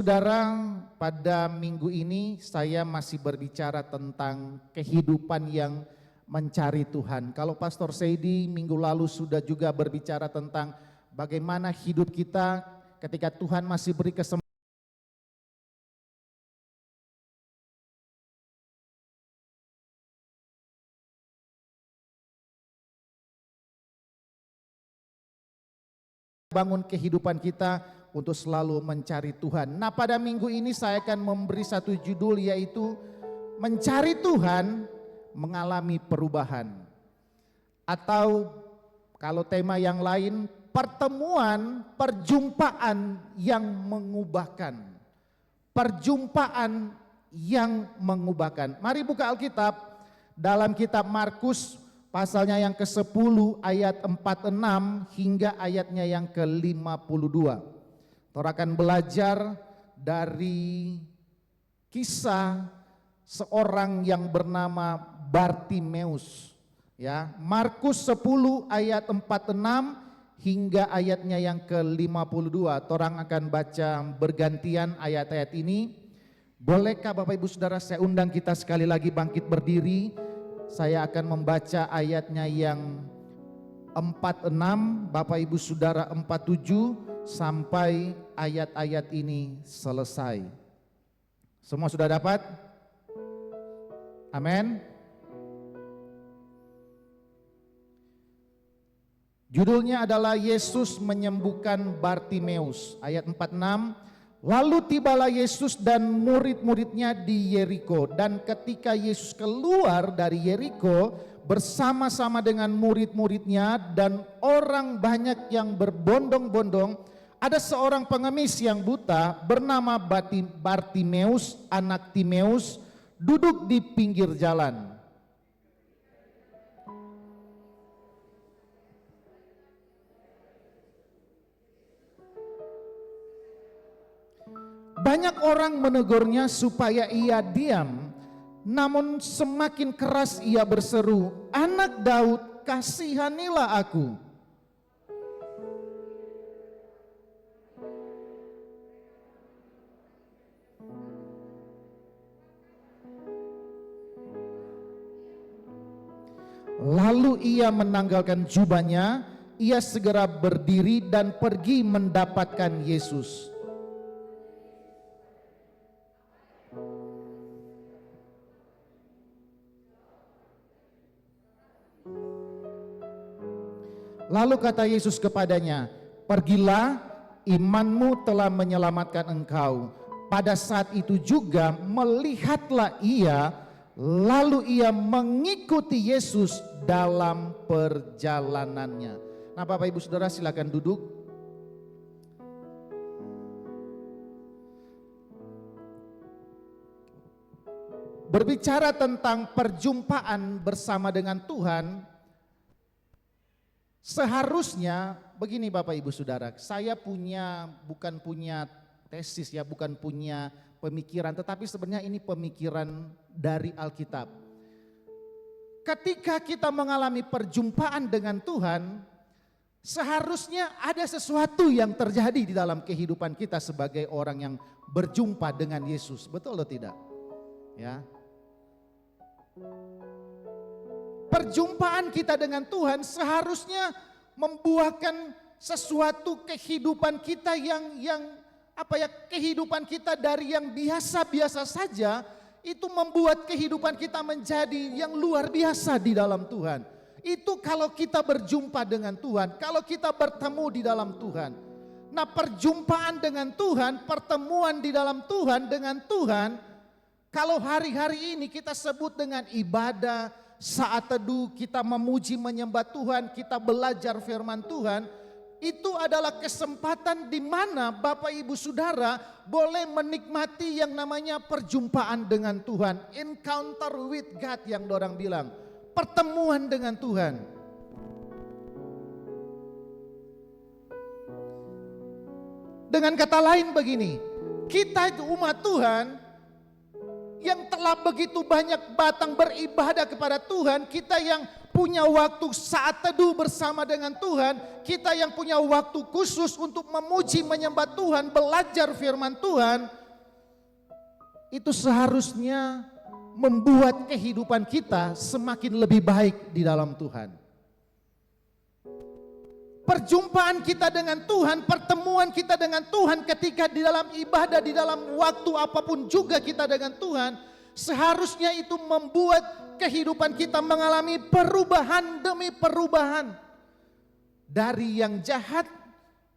Saudara, pada minggu ini saya masih berbicara tentang kehidupan yang mencari Tuhan. Kalau Pastor Seidi minggu lalu sudah juga berbicara tentang bagaimana hidup kita ketika Tuhan masih beri kesempatan bangun kehidupan kita untuk selalu mencari Tuhan. Nah, pada minggu ini saya akan memberi satu judul, yaitu mencari Tuhan mengalami perubahan. Atau kalau tema yang lain, perjumpaan yang mengubahkan. Perjumpaan yang mengubahkan. Mari buka Alkitab dalam kitab Markus pasalnya yang ke-10 ayat 46 hingga ayatnya yang ke-52. Kita akan belajar dari kisah seorang yang bernama Bartimeus. Ya, Markus 10 ayat 46 hingga ayatnya yang ke-52. Orang akan baca bergantian ayat-ayat ini. Bolehkah Bapak Ibu Saudara saya undang kita sekali lagi bangkit berdiri. Saya akan membaca ayatnya yang 46, Bapak Ibu Saudara 47 sampai ayat-ayat ini selesai. Semua sudah dapat? Amin. Judulnya adalah Yesus menyembuhkan Bartimeus. Ayat 46. Lalu tibalah Yesus dan murid-muridnya di Yeriko, dan ketika Yesus keluar dari Yeriko bersama-sama dengan murid-muridnya dan orang banyak yang berbondong-bondong, ada seorang pengemis yang buta bernama Bartimeus, anak Timeus, duduk di pinggir jalan. Banyak orang menegurnya supaya ia diam, namun semakin keras ia berseru, "Anak Daud, kasihanilah aku." Lalu ia menanggalkan jubahnya, ia segera berdiri dan pergi mendapatkan Yesus. Lalu kata Yesus kepadanya, "Pergilah, imanmu telah menyelamatkan engkau." Pada saat itu juga melihatlah ia, lalu ia mengikuti Yesus dalam perjalanannya. Nah, Bapak Ibu Saudara silakan duduk. Berbicara tentang perjumpaan bersama dengan Tuhan, seharusnya begini Bapak Ibu Saudara, saya bukan punya tesis ya, bukan punya pemikiran, tetapi sebenarnya ini pemikiran dari Alkitab. Ketika kita mengalami perjumpaan dengan Tuhan, seharusnya ada sesuatu yang terjadi di dalam kehidupan kita sebagai orang yang berjumpa dengan Yesus. Betul atau tidak? Ya. Perjumpaan kita dengan Tuhan seharusnya membuahkan sesuatu kehidupan kita kehidupan kita dari yang biasa-biasa saja, itu membuat kehidupan kita menjadi yang luar biasa di dalam Tuhan. Itu kalau kita berjumpa dengan Tuhan, kalau kita bertemu di dalam Tuhan. Nah, perjumpaan dengan Tuhan, pertemuan di dalam Tuhan dengan Tuhan, kalau hari-hari ini kita sebut dengan ibadah, saat teduh, kita memuji menyembah Tuhan, kita belajar firman Tuhan, itu adalah kesempatan di mana Bapak Ibu Saudara boleh menikmati yang namanya perjumpaan dengan Tuhan. Encounter with God yang orang bilang, pertemuan dengan Tuhan. Dengan kata lain begini, kita itu umat Tuhan yang telah begitu banyak batang beribadah kepada Tuhan, kita yang punya waktu saat teduh bersama dengan Tuhan, kita yang punya waktu khusus untuk memuji menyembah Tuhan, belajar firman Tuhan, itu seharusnya membuat kehidupan kita semakin lebih baik di dalam Tuhan. Perjumpaan kita dengan Tuhan, pertemuan kita dengan Tuhan ketika di dalam ibadah, di dalam waktu apapun juga kita dengan Tuhan, seharusnya itu membuat kehidupan kita mengalami perubahan demi perubahan. Dari yang jahat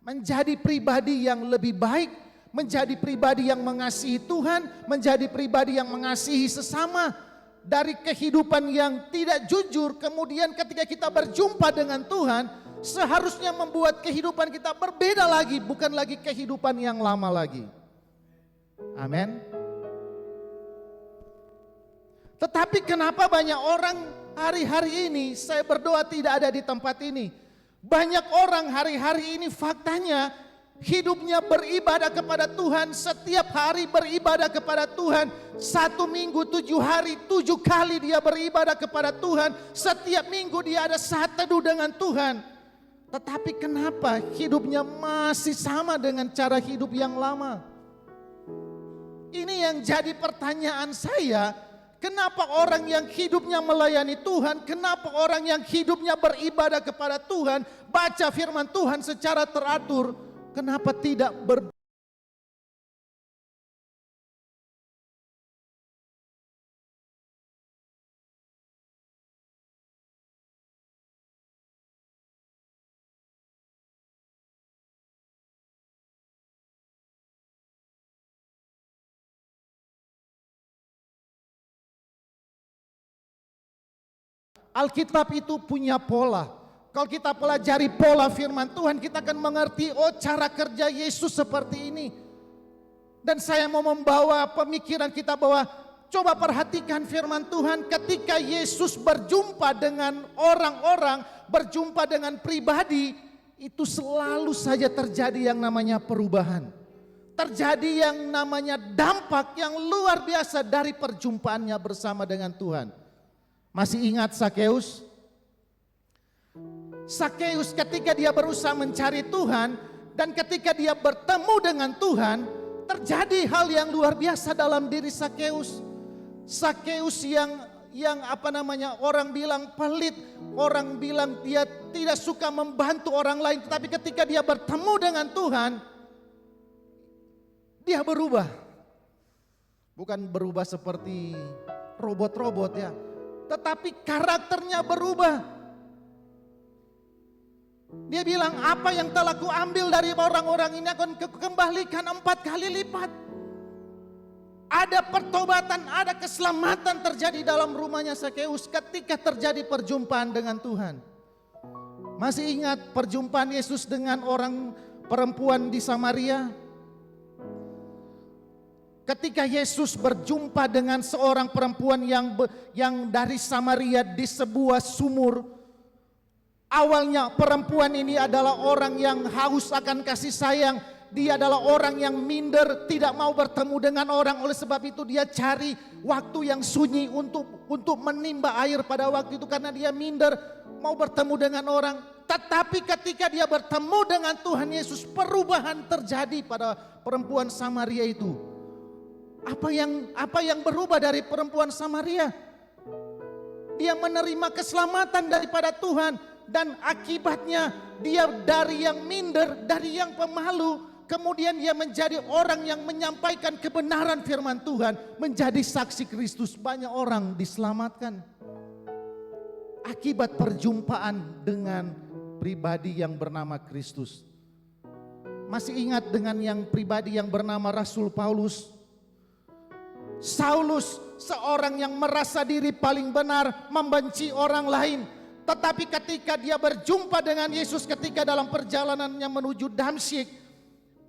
menjadi pribadi yang lebih baik, menjadi pribadi yang mengasihi Tuhan, menjadi pribadi yang mengasihi sesama. Dari kehidupan yang tidak jujur, kemudian ketika kita berjumpa dengan Tuhan, seharusnya membuat kehidupan kita berbeda lagi, bukan lagi kehidupan yang lama lagi. Amin. Tetapi kenapa banyak orang hari-hari ini, saya berdoa tidak ada di tempat ini. Banyak orang hari-hari ini faktanya hidupnya beribadah kepada Tuhan, setiap hari beribadah kepada Tuhan. 1 minggu 7 hari 7 kali dia beribadah kepada Tuhan. Setiap minggu dia ada saat teduh dengan Tuhan. Tetapi kenapa hidupnya masih sama dengan cara hidup yang lama? Ini yang jadi pertanyaan saya. Kenapa orang yang hidupnya melayani Tuhan, kenapa orang yang hidupnya beribadah kepada Tuhan, baca firman Tuhan secara teratur, kenapa tidak Alkitab itu punya pola. Kalau kita pelajari pola firman Tuhan, kita akan mengerti, oh cara kerja Yesus seperti ini. Dan saya mau membawa pemikiran kita bahwa coba perhatikan firman Tuhan ketika Yesus berjumpa dengan orang-orang, berjumpa dengan pribadi, itu selalu saja terjadi yang namanya perubahan. Terjadi yang namanya dampak yang luar biasa dari perjumpaannya bersama dengan Tuhan. Masih ingat Sakeus? Sakeus ketika dia berusaha mencari Tuhan dan ketika dia bertemu dengan Tuhan, terjadi hal yang luar biasa dalam diri Sakeus. Sakeus yang orang bilang pelit, orang bilang dia tidak suka membantu orang lain, tetapi ketika dia bertemu dengan Tuhan, dia berubah. Bukan berubah seperti robot-robot ya, tetapi karakternya berubah. Dia bilang, apa yang telah kuambil dari orang-orang ini akan kembalikan 4 kali lipat. Ada pertobatan, ada keselamatan terjadi dalam rumahnya Sakeus ketika terjadi perjumpaan dengan Tuhan. Masih ingat perjumpaan Yesus dengan orang perempuan di Samaria? Ketika Yesus berjumpa dengan seorang perempuan yang dari Samaria di sebuah sumur. Awalnya perempuan ini adalah orang yang haus akan kasih sayang. Dia adalah orang yang minder, tidak mau bertemu dengan orang. Oleh sebab itu dia cari waktu yang sunyi untuk menimba air pada waktu itu. Karena dia minder, mau bertemu dengan orang. Tetapi ketika dia bertemu dengan Tuhan Yesus, perubahan terjadi pada perempuan Samaria itu. Apa yang berubah dari perempuan Samaria? Dia menerima keselamatan daripada Tuhan. Dan akibatnya dia dari yang minder, dari yang pemalu, kemudian dia menjadi orang yang menyampaikan kebenaran firman Tuhan, menjadi saksi Kristus. Banyak orang diselamatkan akibat perjumpaan dengan pribadi yang bernama Kristus. Masih ingat dengan yang pribadi yang bernama Rasul Paulus? Saulus, seorang yang merasa diri paling benar, membenci orang lain. Tetapi ketika dia berjumpa dengan Yesus ketika dalam perjalanannya menuju Damsyik,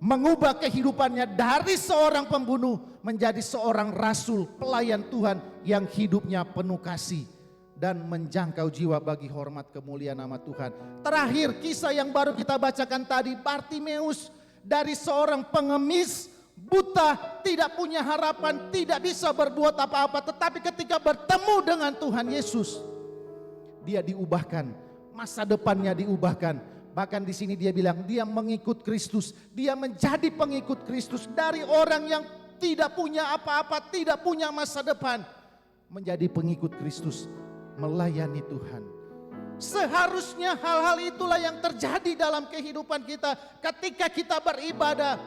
mengubah kehidupannya dari seorang pembunuh menjadi seorang rasul, pelayan Tuhan yang hidupnya penuh kasih dan menjangkau jiwa bagi hormat kemuliaan nama Tuhan. Terakhir, kisah yang baru kita bacakan tadi, Bartimeus, dari seorang pengemis, buta, tidak punya harapan, tidak bisa berbuat apa-apa, tetapi ketika bertemu dengan Tuhan Yesus, dia diubahkan, masa depannya diubahkan. Bahkan di sini dia bilang dia mengikut Kristus, dia menjadi pengikut Kristus dari orang yang tidak punya apa-apa, tidak punya masa depan, menjadi pengikut Kristus, melayani Tuhan. Seharusnya hal-hal itulah yang terjadi dalam kehidupan kita ketika kita beribadah.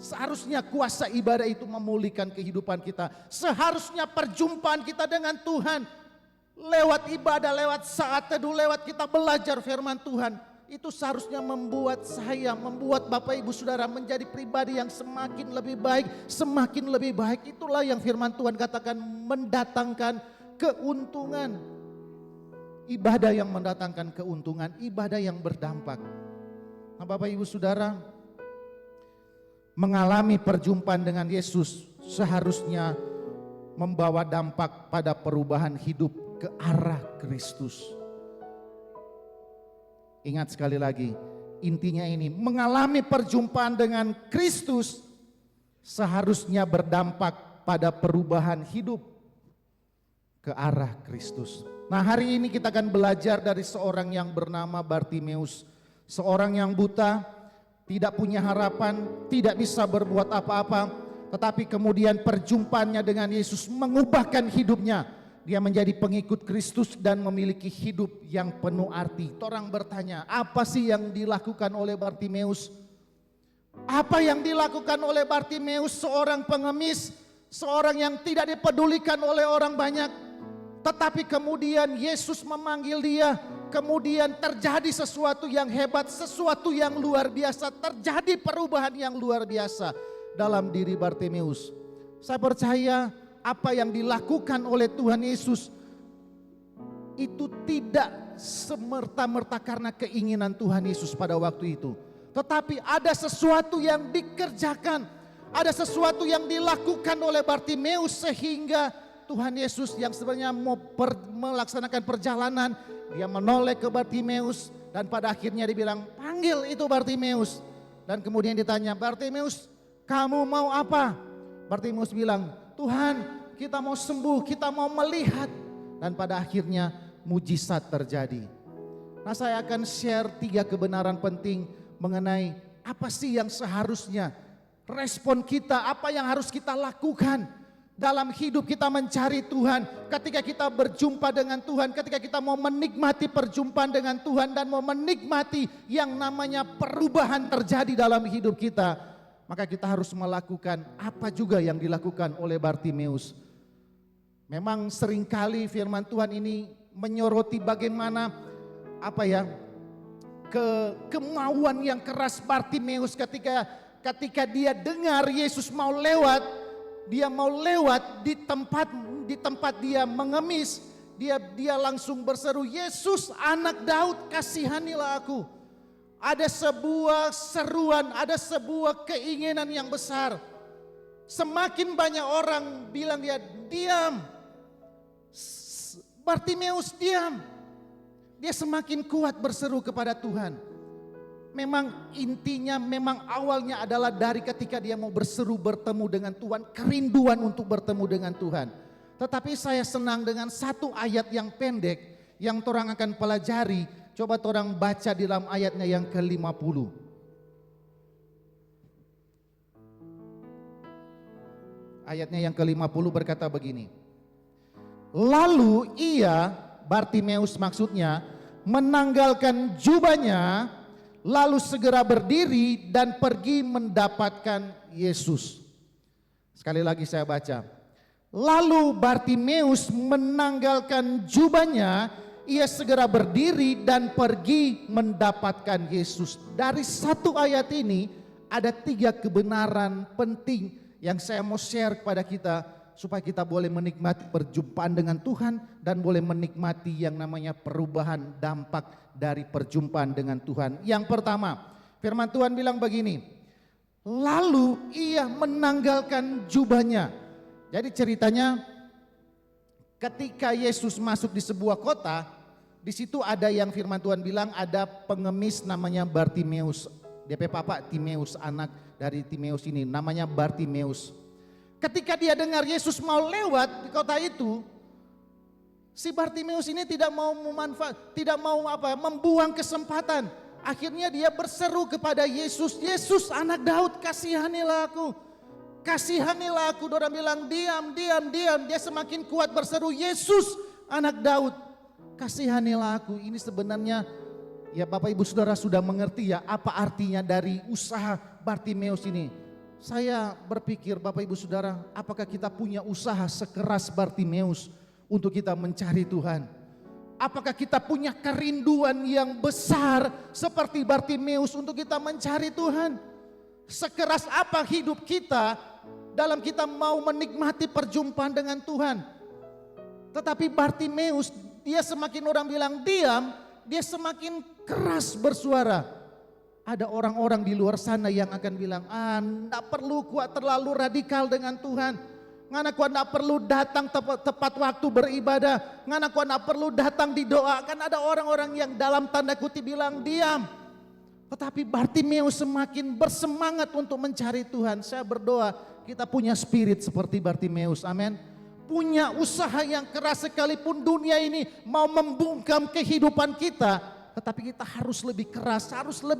Seharusnya kuasa ibadah itu memulihkan kehidupan kita. Seharusnya perjumpaan kita dengan Tuhan lewat ibadah, lewat saat teduh, lewat kita belajar firman Tuhan, itu seharusnya membuat saya, membuat Bapak Ibu Saudara menjadi pribadi yang semakin lebih baik, semakin lebih baik. Itulah yang firman Tuhan katakan mendatangkan keuntungan. Ibadah yang mendatangkan keuntungan, ibadah yang berdampak. Nah, Bapak Ibu Saudara, mengalami perjumpaan dengan Yesus seharusnya membawa dampak pada perubahan hidup ke arah Kristus. Ingat sekali lagi, intinya ini, mengalami perjumpaan dengan Kristus seharusnya berdampak pada perubahan hidup ke arah Kristus. Nah, hari ini kita akan belajar dari seorang yang bernama Bartimeus, seorang yang buta, tidak punya harapan, tidak bisa berbuat apa-apa, tetapi kemudian perjumpaannya dengan Yesus mengubahkan hidupnya. Dia menjadi pengikut Kristus dan memiliki hidup yang penuh arti. Orang bertanya, apa sih yang dilakukan oleh Bartimeus? Apa yang dilakukan oleh Bartimeus, seorang pengemis, seorang yang tidak dipedulikan oleh orang banyak, tetapi kemudian Yesus memanggil dia. Kemudian terjadi sesuatu yang hebat, sesuatu yang luar biasa, terjadi perubahan yang luar biasa dalam diri Bartimeus. Saya percaya apa yang dilakukan oleh Tuhan Yesus itu tidak semerta-merta karena keinginan Tuhan Yesus pada waktu itu. Tetapi ada sesuatu yang dikerjakan, ada sesuatu yang dilakukan oleh Bartimeus sehingga Tuhan Yesus yang sebenarnya mau melaksanakan perjalanan, dia menoleh ke Bartimeus dan pada akhirnya dibilang, panggil itu Bartimeus. Dan kemudian ditanya, Bartimeus, kamu mau apa? Bartimeus bilang, Tuhan, kita mau sembuh, kita mau melihat. Dan pada akhirnya mujizat terjadi. Nah, saya akan share 3 kebenaran penting mengenai apa sih yang seharusnya respon kita, apa yang harus kita lakukan dalam hidup kita mencari Tuhan, ketika kita berjumpa dengan Tuhan, ketika kita mau menikmati perjumpaan dengan Tuhan dan mau menikmati yang namanya perubahan terjadi dalam hidup kita, maka kita harus melakukan apa juga yang dilakukan oleh Bartimeus. Memang seringkali firman Tuhan ini menyoroti bagaimana kemauan yang keras Bartimeus ketika dia dengar Yesus mau lewat. Dia mau lewat di tempat dia mengemis, dia langsung berseru, Yesus anak Daud, kasihanilah aku. Ada sebuah seruan, ada sebuah keinginan yang besar. Semakin banyak orang bilang dia, diam. Bartimeus diam. Dia semakin kuat berseru kepada Tuhan. Memang intinya, memang awalnya adalah dari ketika dia mau berseru bertemu dengan Tuhan, kerinduan untuk bertemu dengan Tuhan. Tetapi saya senang dengan satu ayat yang pendek yang orang akan pelajari. Coba orang baca di dalam ayatnya yang ke-50. Ayatnya yang ke-50 berkata begini. Lalu ia, Bartimeus maksudnya, menanggalkan jubahnya, lalu segera berdiri dan pergi mendapatkan Yesus. Sekali lagi saya baca. Lalu Bartimeus menanggalkan jubahnya, ia segera berdiri dan pergi mendapatkan Yesus. Dari satu ayat ini ada 3 kebenaran penting yang saya mau share kepada kita, supaya kita boleh menikmati perjumpaan dengan Tuhan dan boleh menikmati yang namanya perubahan dampak dari perjumpaan dengan Tuhan. Yang pertama, firman Tuhan bilang begini, lalu ia menanggalkan jubahnya. Jadi ceritanya ketika Yesus masuk di sebuah kota, di situ ada yang firman Tuhan bilang ada pengemis namanya Bartimeus. DP Papa Timeus, anak dari Timeus ini namanya Bartimeus. Ketika dia dengar Yesus mau lewat di kota itu, Si Bartimeus ini tidak mau membuang kesempatan. Akhirnya dia berseru kepada Yesus, Yesus anak Daud, kasihanilah aku. Kasihanilah aku. Orang bilang diam. Dia semakin kuat berseru, Yesus anak Daud, kasihanilah aku. Ini sebenarnya ya Bapak Ibu Saudara sudah mengerti ya apa artinya dari usaha Bartimeus ini. Saya berpikir Bapak Ibu Saudara, apakah kita punya usaha sekeras Bartimeus untuk kita mencari Tuhan? Apakah kita punya kerinduan yang besar seperti Bartimeus untuk kita mencari Tuhan? Sekeras apa hidup kita dalam kita mau menikmati perjumpaan dengan Tuhan? Tetapi Bartimeus, dia semakin orang bilang diam, dia semakin keras bersuara. Ada orang-orang di luar sana yang akan bilang, enggak perlu kuat terlalu radikal dengan Tuhan. Ngana kuat enggak perlu datang tepat waktu beribadah. Ngana kuat enggak perlu datang didoakan. Ada orang-orang yang dalam tanda kutip bilang diam. Tetapi Bartimeus semakin bersemangat untuk mencari Tuhan. Saya berdoa kita punya spirit seperti Bartimeus, amin. Punya usaha yang keras sekalipun dunia ini mau membungkam kehidupan kita. Tetapi kita harus lebih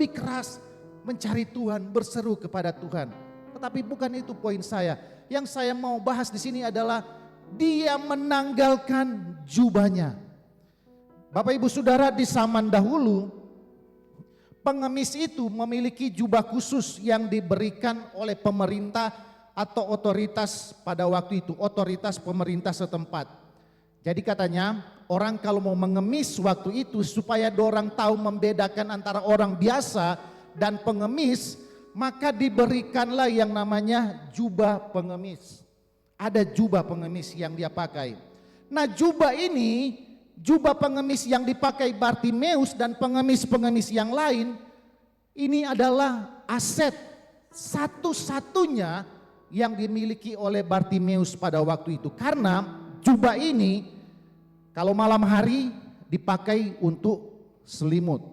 keras mencari Tuhan, berseru kepada Tuhan. Tetapi bukan itu poin saya. Yang saya mau bahas di sini adalah dia menanggalkan jubahnya. Bapak Ibu Saudara, di zaman dahulu pengemis itu memiliki jubah khusus yang diberikan oleh pemerintah atau otoritas pada waktu itu, otoritas pemerintah setempat. Jadi katanya orang kalau mau mengemis waktu itu supaya orang tahu membedakan antara orang biasa dan pengemis, maka diberikanlah yang namanya jubah pengemis. Ada jubah pengemis yang dia pakai. Nah jubah ini, jubah pengemis yang dipakai Bartimeus dan pengemis-pengemis yang lain, ini adalah aset satu-satunya yang dimiliki oleh Bartimeus pada waktu itu. Karena jubah ini kalau malam hari dipakai untuk selimut.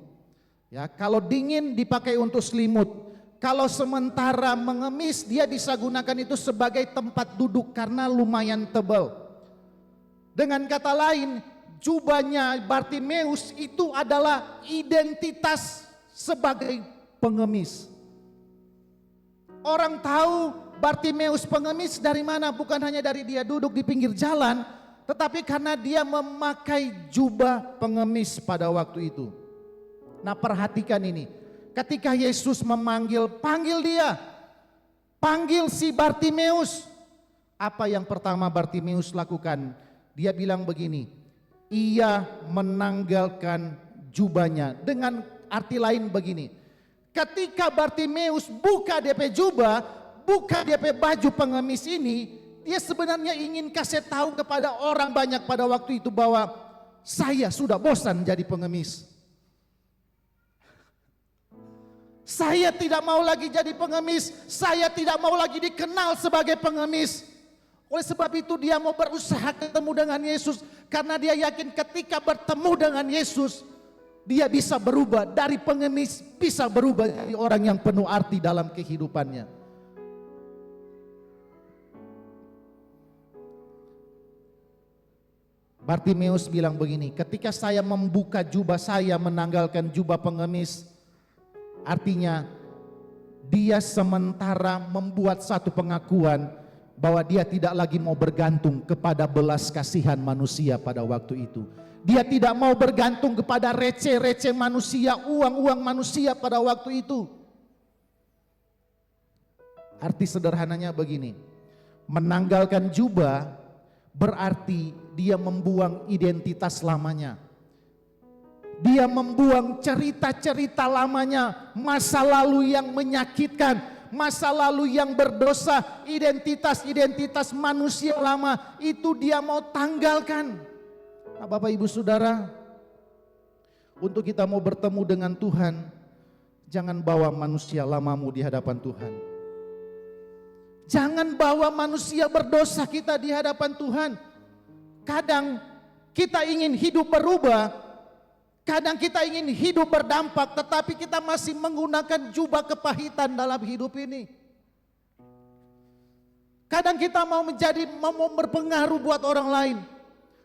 Ya, kalau dingin dipakai untuk selimut. Kalau sementara mengemis dia bisa gunakan itu sebagai tempat duduk karena lumayan tebal. Dengan kata lain, jubahnya Bartimeus itu adalah identitas sebagai pengemis. Orang tahu Bartimeus pengemis dari mana? Bukan hanya dari dia duduk di pinggir jalan, tetapi karena dia memakai jubah pengemis pada waktu itu. Nah perhatikan ini. Ketika Yesus panggil si Bartimeus. Apa yang pertama Bartimeus lakukan? Dia bilang begini, ia menanggalkan jubahnya. Dengan arti lain begini, ketika Bartimeus buka DP jubah, buka DP baju pengemis ini, dia sebenarnya ingin kasih tahu kepada orang banyak pada waktu itu bahwa saya sudah bosan jadi pengemis. Saya tidak mau lagi jadi pengemis, saya tidak mau lagi dikenal sebagai pengemis. Oleh sebab itu dia mau berusaha ketemu dengan Yesus. Karena dia yakin ketika bertemu dengan Yesus, dia bisa berubah dari pengemis, bisa berubah jadi orang yang penuh arti dalam kehidupannya. Bartimeus bilang begini, ketika saya membuka jubah saya menanggalkan jubah pengemis, artinya dia sementara membuat satu pengakuan bahwa dia tidak lagi mau bergantung kepada belas kasihan manusia pada waktu itu. Dia tidak mau bergantung kepada receh-receh manusia, uang-uang manusia pada waktu itu. Arti sederhananya begini, menanggalkan jubah berarti dia membuang identitas lamanya. Dia membuang cerita-cerita lamanya, masa lalu yang menyakitkan, masa lalu yang berdosa, identitas-identitas manusia lama itu dia mau tanggalkan. Nah, Bapak Ibu Saudara, untuk kita mau bertemu dengan Tuhan, jangan bawa manusia lamamu di hadapan Tuhan. Jangan bawa manusia berdosa kita di hadapan Tuhan. Kadang kita ingin hidup berubah, kadang kita ingin hidup berdampak, tetapi kita masih menggunakan jubah kepahitan dalam hidup ini. Kadang kita mau berpengaruh buat orang lain,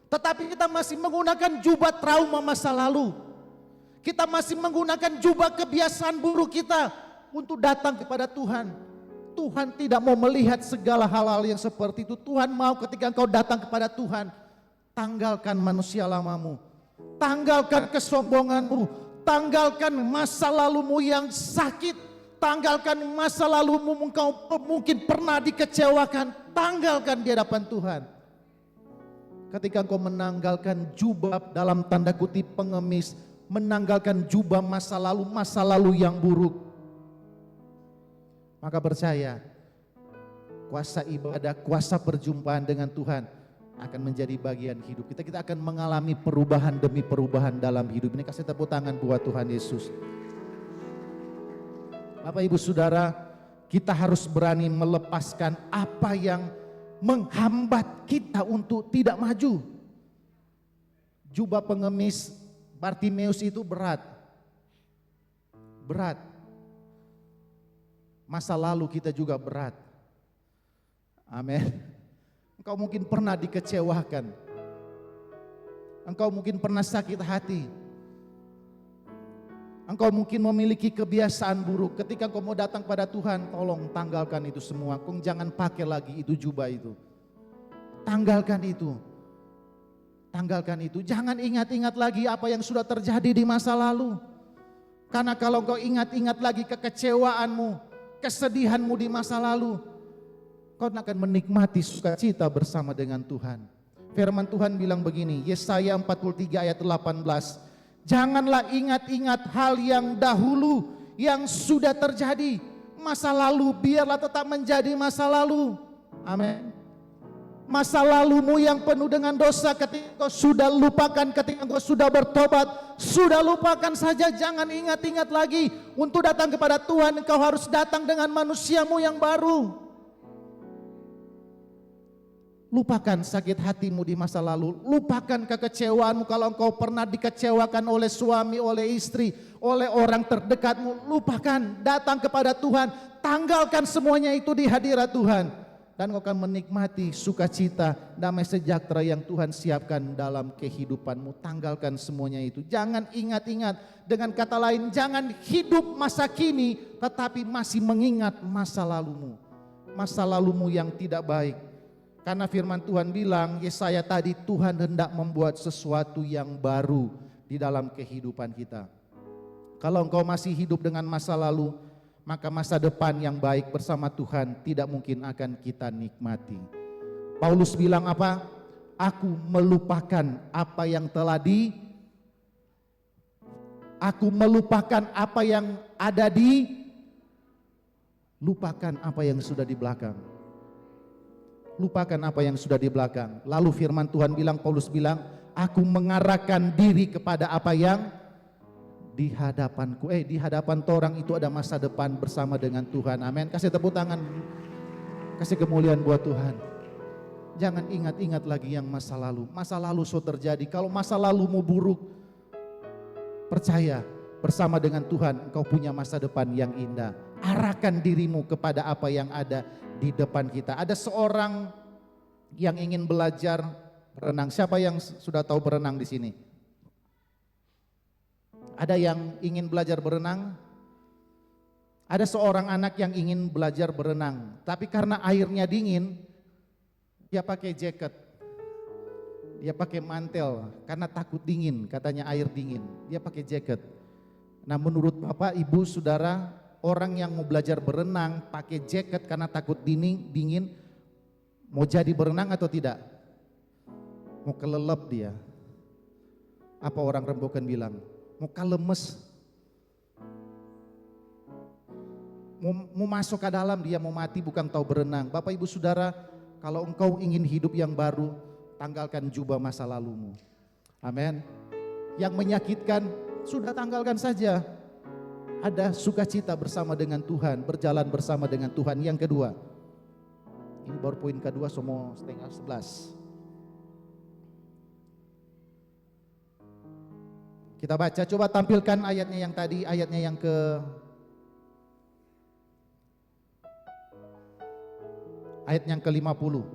Tetapi kita masih menggunakan jubah trauma masa lalu. Kita masih menggunakan jubah kebiasaan buruk kita untuk datang kepada Tuhan. Tuhan tidak mau melihat segala hal-hal yang seperti itu. Tuhan mau ketika engkau datang kepada Tuhan, tanggalkan manusia lamamu. Tanggalkan kesombonganmu. Tanggalkan masa lalumu yang sakit. Tanggalkan masa lalumu engkau mungkin pernah dikecewakan. Tanggalkan di hadapan Tuhan. Ketika engkau menanggalkan jubah dalam tanda kutip pengemis, menanggalkan jubah masa lalu yang buruk, maka percaya kuasa ibadah, kuasa perjumpaan dengan Tuhan akan menjadi bagian hidup kita. Kita akan mengalami perubahan demi perubahan dalam hidup ini. Kasih tepuk tangan buat Tuhan Yesus. Bapak Ibu Saudara, kita harus berani melepaskan apa yang menghambat kita untuk tidak maju. Jubah pengemis Bartimeus itu berat. Berat. Masa lalu kita juga berat. Amin. Engkau mungkin pernah dikecewakan. Engkau mungkin pernah sakit hati. Engkau mungkin memiliki kebiasaan buruk. Ketika engkau mau datang pada Tuhan, tolong tanggalkan itu semua. Kau jangan pakai lagi itu jubah itu. Tanggalkan itu. Tanggalkan itu. Jangan ingat-ingat lagi apa yang sudah terjadi di masa lalu. Karena kalau engkau ingat-ingat lagi kekecewaanmu, kesedihanmu di masa lalu, kau akan menikmati sukacita bersama dengan Tuhan. Firman Tuhan bilang begini, Yesaya 43 ayat 18. Janganlah ingat-ingat hal yang dahulu yang sudah terjadi. Masa lalu biarlah tetap menjadi masa lalu. Amin. Masa lalumu yang penuh dengan dosa ketika kau sudah lupakan, ketika kau sudah bertobat, sudah lupakan saja, jangan ingat-ingat lagi. Untuk datang kepada Tuhan, engkau harus datang dengan manusiamu yang baru. Lupakan sakit hatimu di masa lalu, lupakan kekecewaanmu kalau engkau pernah dikecewakan oleh suami, oleh istri, oleh orang terdekatmu. Lupakan, datang kepada Tuhan, tanggalkan semuanya itu di hadirat Tuhan. Dan kau akan menikmati sukacita, damai sejahtera yang Tuhan siapkan dalam kehidupanmu. Tanggalkan semuanya itu. Jangan ingat-ingat. Dengan kata lain, jangan hidup masa kini, tetapi masih mengingat masa lalumu. Masa lalumu yang tidak baik. Karena firman Tuhan bilang, Yesaya tadi, Tuhan hendak membuat sesuatu yang baru di dalam kehidupan kita. Kalau engkau masih hidup dengan masa lalu, maka masa depan yang baik bersama Tuhan tidak mungkin akan kita nikmati. Paulus bilang apa? Aku melupakan apa yang telah aku melupakan apa yang ada lupakan apa yang sudah di belakang. Lupakan apa yang sudah di belakang. Lalu firman Tuhan bilang, Paulus bilang, aku mengarahkan diri kepada apa yang di hadapanku. Di hadapan orang itu ada masa depan bersama dengan Tuhan. Amin. Kasih tepuk tangan. Kasih kemuliaan buat Tuhan. Jangan ingat-ingat lagi yang masa lalu. Masa lalu sudah terjadi. Kalau masa lalumu buruk, percaya bersama dengan Tuhan engkau punya masa depan yang indah. Arahkan dirimu kepada apa yang ada di depan kita. Ada seorang yang ingin belajar berenang. Siapa yang sudah tahu berenang di sini? Ada yang ingin belajar berenang? Ada seorang anak yang ingin belajar berenang, tapi karena airnya dingin, dia pakai jaket, dia pakai mantel, karena takut dingin, katanya air dingin, dia pakai jaket. Nah menurut Bapak, Ibu, Saudara, orang yang mau belajar berenang pakai jaket karena takut dingin, mau jadi berenang atau tidak? Mau kelelep dia. Apa orang Rembokan bilang? Mau kalemes, mau masuk ke dalam, dia mau mati bukan tahu berenang. Bapak Ibu Saudara, kalau engkau ingin hidup yang baru, tanggalkan jubah masa lalumu. Amin. Yang menyakitkan, sudah tanggalkan saja. Ada sukacita bersama dengan Tuhan, berjalan bersama dengan Tuhan. Yang kedua, ini baru poin kedua, semua setengah 11. Kita baca, coba tampilkan ayatnya yang tadi, ayatnya yang ayat yang ke-50.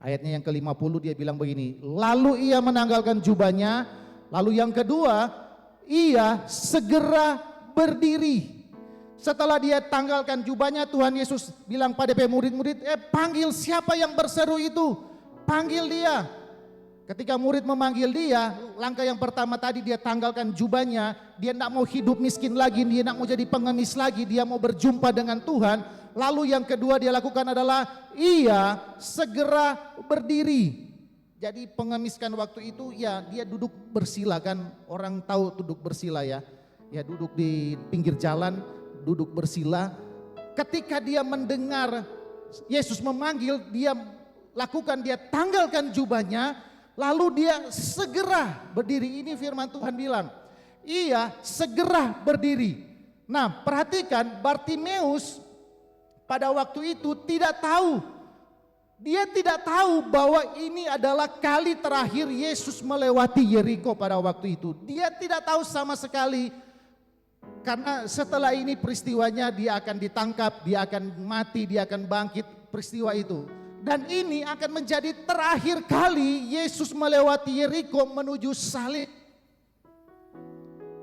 Ayatnya yang ke-50 dia bilang begini, lalu ia menanggalkan jubahnya, lalu yang kedua, ia segera berdiri. Setelah dia tanggalkan jubahnya, Tuhan Yesus bilang pada murid-murid, panggil siapa yang berseru itu, panggil dia. Ketika murid memanggil dia, langkah yang pertama tadi dia tanggalkan jubahnya, dia tidak mau hidup miskin lagi, dia tidak mau jadi pengemis lagi, dia mau berjumpa dengan Tuhan. Lalu yang kedua dia lakukan adalah ia segera berdiri. Jadi pengemis kan waktu itu ya dia duduk bersila, kan orang tahu duduk bersila ya. Ya duduk di pinggir jalan, duduk bersila. Ketika dia mendengar Yesus memanggil, dia tanggalkan jubahnya, lalu dia segera berdiri. Ini firman Tuhan bilang, ia segera berdiri. Nah, perhatikan Bartimeus pada waktu itu tidak tahu. Dia tidak tahu bahwa ini adalah kali terakhir Yesus melewati Yeriko pada waktu itu. Dia tidak tahu sama sekali. Karena setelah ini peristiwanya dia akan ditangkap, dia akan mati, dia akan bangkit, peristiwa itu. Dan ini akan menjadi terakhir kali Yesus melewati Yeriko menuju salib.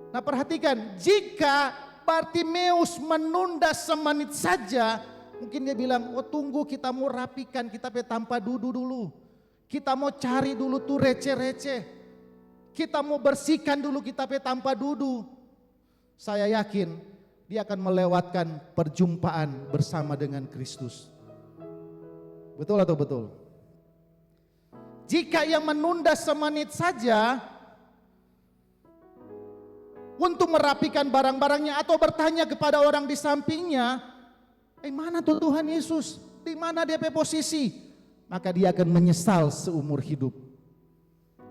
Nah, perhatikan, jika Bartimeus menunda semenit saja, mungkin dia bilang, oh tunggu kita mau rapikan, kita tanpa dulu. Kita mau cari dulu tuh receh-receh. Kita mau bersihkan dulu kita tanpa dudu. Saya yakin dia akan melewatkan perjumpaan bersama dengan Kristus. Betul atau betul? Jika ia menunda semenit saja untuk merapikan barang-barangnya atau bertanya kepada orang di sampingnya, mana tuh Tuhan Yesus? Di mana dia posisi? Maka dia akan menyesal seumur hidup.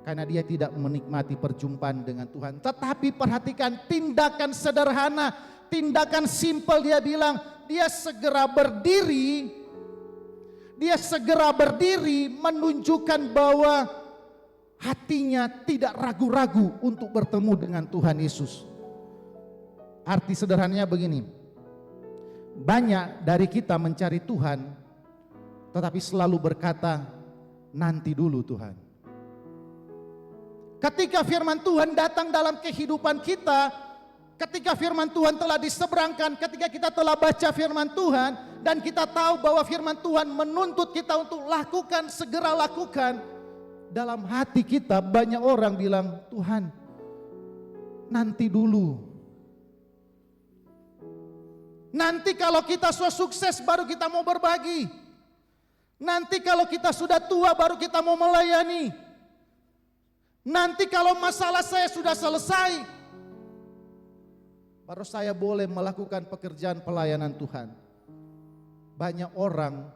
Karena dia tidak menikmati perjumpaan dengan Tuhan. Tetapi perhatikan tindakan sederhana, tindakan simpel, dia bilang, dia segera berdiri. Dia segera berdiri menunjukkan bahwa hatinya tidak ragu-ragu untuk bertemu dengan Tuhan Yesus. Arti sederhananya begini. Banyak dari kita mencari Tuhan, tetapi selalu berkata, nanti dulu Tuhan. Ketika firman Tuhan datang dalam kehidupan kita, ketika firman Tuhan telah diseberangkan, ketika kita telah baca firman Tuhan, dan kita tahu bahwa firman Tuhan menuntut kita untuk lakukan, segera lakukan, dalam hati kita banyak orang bilang, Tuhan, nanti dulu. Nanti kalau kita sudah sukses baru kita mau berbagi. Nanti kalau kita sudah tua baru kita mau melayani. Nanti kalau masalah saya sudah selesai, baru saya boleh melakukan pekerjaan pelayanan Tuhan. Banyak orang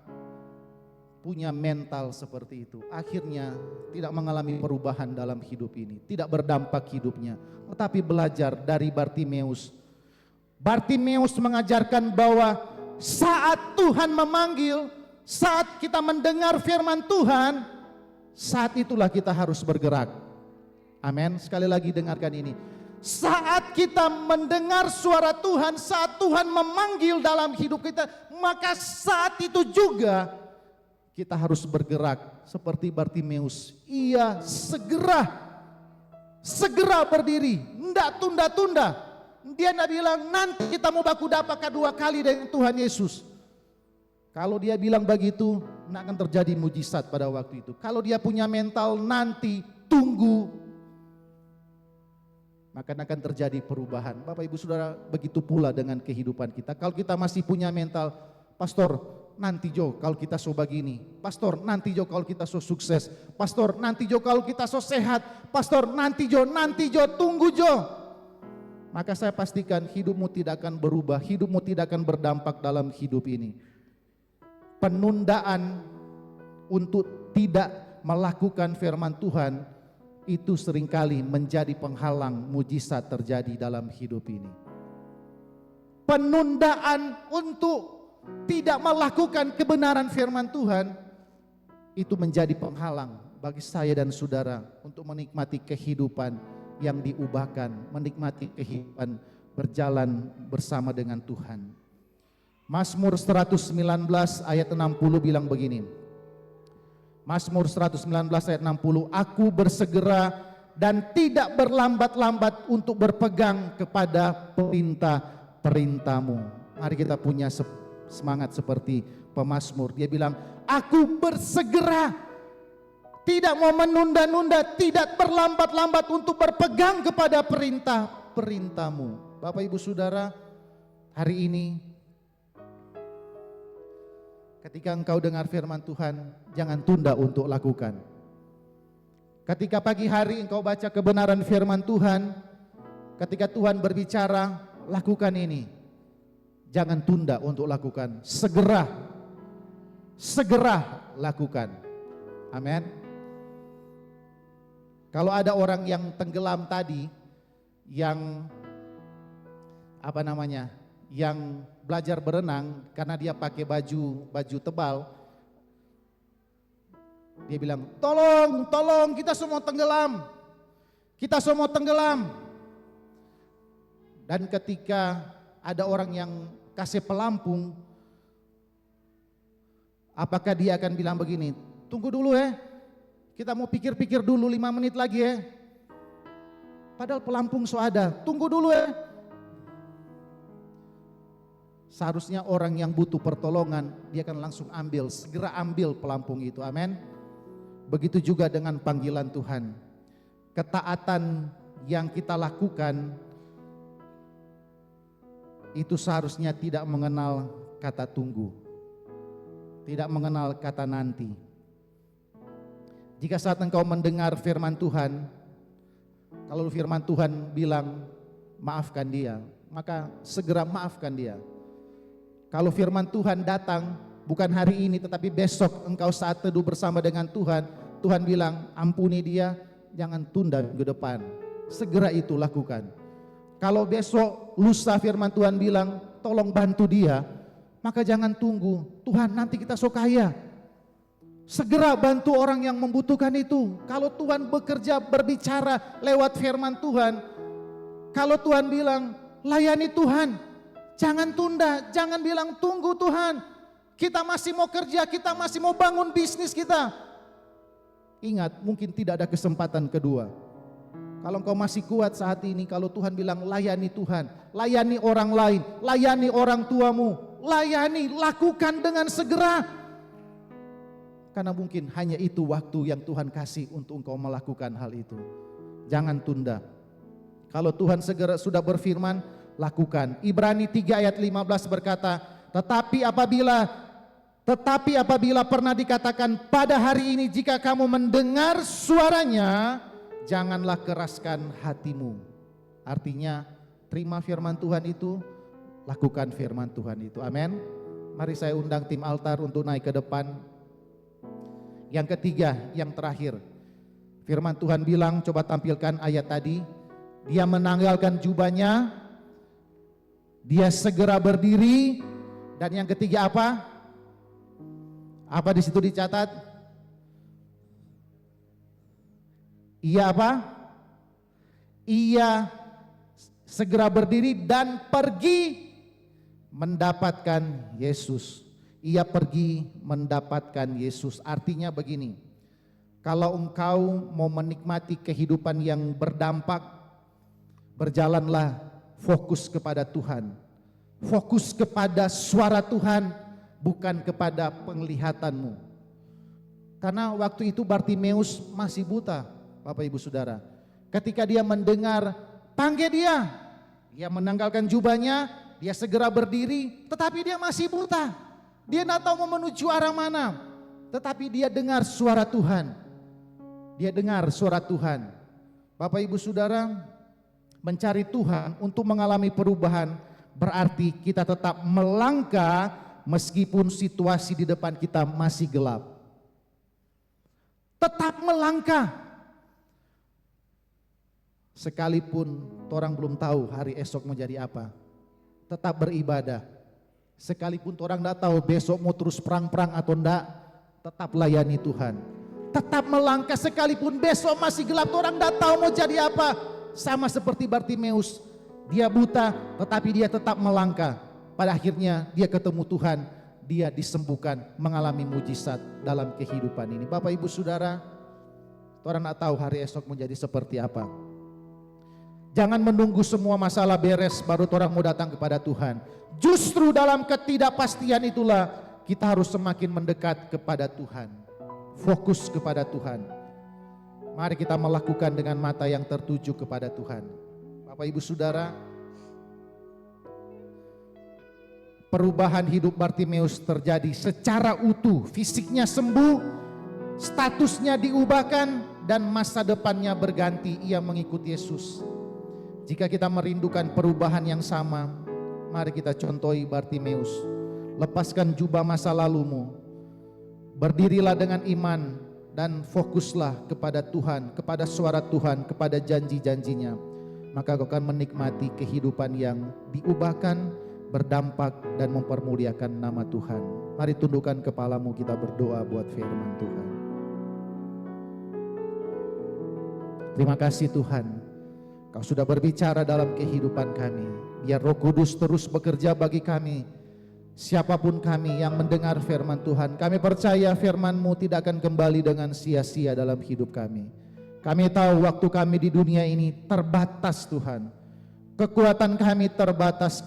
punya mental seperti itu. Akhirnya tidak mengalami perubahan dalam hidup ini. Tidak berdampak hidupnya. Tetapi belajar dari Bartimeus. Bartimeus mengajarkan bahwa saat Tuhan memanggil, saat kita mendengar firman Tuhan, saat itulah kita harus bergerak. Amin. Sekali lagi dengarkan ini. Saat kita mendengar suara Tuhan, saat Tuhan memanggil dalam hidup kita, maka saat itu juga kita harus bergerak seperti Bartimeus. Ia segera berdiri, tidak tunda-tunda. Dia tidak bilang nanti kita mau baku dapat kedua kali dengan Tuhan Yesus. Kalau dia bilang begitu, tidak akan terjadi mujizat pada waktu itu. Kalau dia punya mental nanti, tunggu, maka akan terjadi perubahan. Bapak Ibu Saudara, begitu pula dengan kehidupan kita. Kalau kita masih punya mental, Pastor, nanti Jo kalau kita so begini. Pastor, nanti Jo kalau kita so sukses. Pastor, nanti Jo kalau kita so sehat. Pastor, nanti Jo, tunggu Jo. Maka saya pastikan hidupmu tidak akan berubah, hidupmu tidak akan berdampak dalam hidup ini. Penundaan untuk tidak melakukan firman Tuhan itu seringkali menjadi penghalang mujizat terjadi dalam hidup ini. Penundaan untuk tidak melakukan kebenaran firman Tuhan itu menjadi penghalang bagi saya dan saudara untuk menikmati kehidupan yang diubahkan, menikmati kehidupan berjalan bersama dengan Tuhan. Mazmur 119 ayat 60 bilang begini, Mazmur 119 ayat 60, aku bersegera dan tidak berlambat-lambat untuk berpegang kepada perintah-perintahmu. Mari kita punya semangat seperti pemazmur. Dia bilang, aku bersegera, tidak mau menunda-nunda, tidak berlambat-lambat untuk berpegang kepada perintah-perintahmu. Bapak Ibu Saudara, hari ini ketika engkau dengar firman Tuhan, jangan tunda untuk lakukan. Ketika pagi hari engkau baca kebenaran firman Tuhan, ketika Tuhan berbicara, lakukan ini. Jangan tunda untuk lakukan. Segera lakukan. Amin. Kalau ada orang yang tenggelam tadi, yang yang belajar berenang karena dia pakai baju tebal, dia bilang, tolong kita semua tenggelam. Dan ketika ada orang yang kasih pelampung, apakah dia akan bilang begini, tunggu dulu ya, kita mau pikir-pikir dulu 5 menit lagi ya. Padahal pelampung so ada, tunggu dulu ya. Seharusnya orang yang butuh pertolongan, dia akan langsung segera ambil pelampung itu, amin. Begitu juga dengan panggilan Tuhan. Ketaatan yang kita lakukan, itu seharusnya tidak mengenal kata tunggu, tidak mengenal kata nanti. Jika saat engkau mendengar firman Tuhan, kalau firman Tuhan bilang maafkan dia, maka segera maafkan dia. Kalau firman Tuhan datang bukan hari ini tetapi besok engkau saat teduh bersama dengan Tuhan, Tuhan bilang ampuni dia, jangan tunda ke depan, segera itu lakukan. Kalau besok lusa firman Tuhan bilang tolong bantu dia, maka jangan tunggu, Tuhan nanti kita so kaya. Segera bantu orang yang membutuhkan itu. Kalau Tuhan bekerja berbicara lewat firman Tuhan, kalau Tuhan bilang layani Tuhan, jangan tunda, jangan bilang tunggu Tuhan, kita masih mau kerja, kita masih mau bangun bisnis kita. Ingat, mungkin tidak ada kesempatan kedua. Kalau engkau masih kuat saat ini, kalau Tuhan bilang layani Tuhan, layani orang lain, layani orang tuamu, layani, lakukan dengan segera. Karena mungkin hanya itu waktu yang Tuhan kasih untuk engkau melakukan hal itu. Jangan tunda. Kalau Tuhan segera sudah berfirman, lakukan. Ibrani 3 ayat 15 berkata, tetapi apabila pernah dikatakan pada hari ini jika kamu mendengar suaranya, janganlah keraskan hatimu. Artinya terima firman Tuhan itu, lakukan firman Tuhan itu. Amin. Mari saya undang tim altar untuk naik ke depan. Yang ketiga, yang terakhir, firman Tuhan bilang, coba tampilkan ayat tadi. Dia menanggalkan jubahnya, dia segera berdiri, dan yang ketiga apa? Apa di situ dicatat? Ia apa? Ia segera berdiri dan pergi mendapatkan Yesus. Ia pergi mendapatkan Yesus. Artinya begini, kalau engkau mau menikmati kehidupan yang berdampak, berjalanlah fokus kepada Tuhan. Fokus kepada suara Tuhan, bukan kepada penglihatanmu. Karena waktu itu Bartimeus masih buta, Bapak Ibu Saudara. Ketika dia mendengar, panggil dia. Dia menanggalkan jubahnya, dia segera berdiri, tetapi dia masih buta. Dia tidak tahu mau menuju arah mana. Tetapi dia dengar suara Tuhan. Dia dengar suara Tuhan. Bapak Ibu Saudara, mencari Tuhan untuk mengalami perubahan berarti kita tetap melangkah meskipun situasi di depan kita masih gelap. Tetap melangkah. Sekalipun orang belum tahu hari esok mau jadi apa, tetap beribadah. Sekalipun orang tidak tahu besok mau terus perang-perang atau enggak, tetap layani Tuhan. Tetap melangkah sekalipun besok masih gelap, orang tidak tahu mau jadi apa. Sama seperti Bartimeus, dia buta tetapi dia tetap melangkah. Pada akhirnya dia ketemu Tuhan dia disembuhkan, mengalami mujizat dalam kehidupan ini. Bapak Ibu Saudara, orang tak tahu hari esok menjadi seperti apa. Jangan menunggu semua masalah beres baru orang mau datang kepada Tuhan. Justru dalam ketidakpastian itulah kita harus semakin mendekat kepada Tuhan. Fokus kepada Tuhan. Mari kita melakukan dengan mata yang tertuju kepada Tuhan. Bapak Ibu Saudara, perubahan hidup Bartimeus terjadi secara utuh. Fisiknya sembuh, statusnya diubahkan, dan masa depannya berganti. Ia mengikuti Yesus. Jika kita merindukan perubahan yang sama, mari kita contohi Bartimeus. Lepaskan jubah masa lalumu, berdirilah dengan iman, dan fokuslah kepada Tuhan, kepada suara Tuhan, kepada janji-janjinya. Maka kau akan menikmati kehidupan yang diubahkan, berdampak, dan mempermuliakan nama Tuhan. Mari tundukkan kepalamu, kita berdoa buat firman Tuhan. Terima kasih Tuhan, Kau sudah berbicara dalam kehidupan kami. Biar Roh Kudus terus bekerja bagi kami. Siapapun kami yang mendengar firman Tuhan, kami percaya firman-Mu tidak akan kembali dengan sia-sia dalam hidup kami. Kami tahu waktu kami di dunia ini terbatas Tuhan. Kekuatan kami terbatas,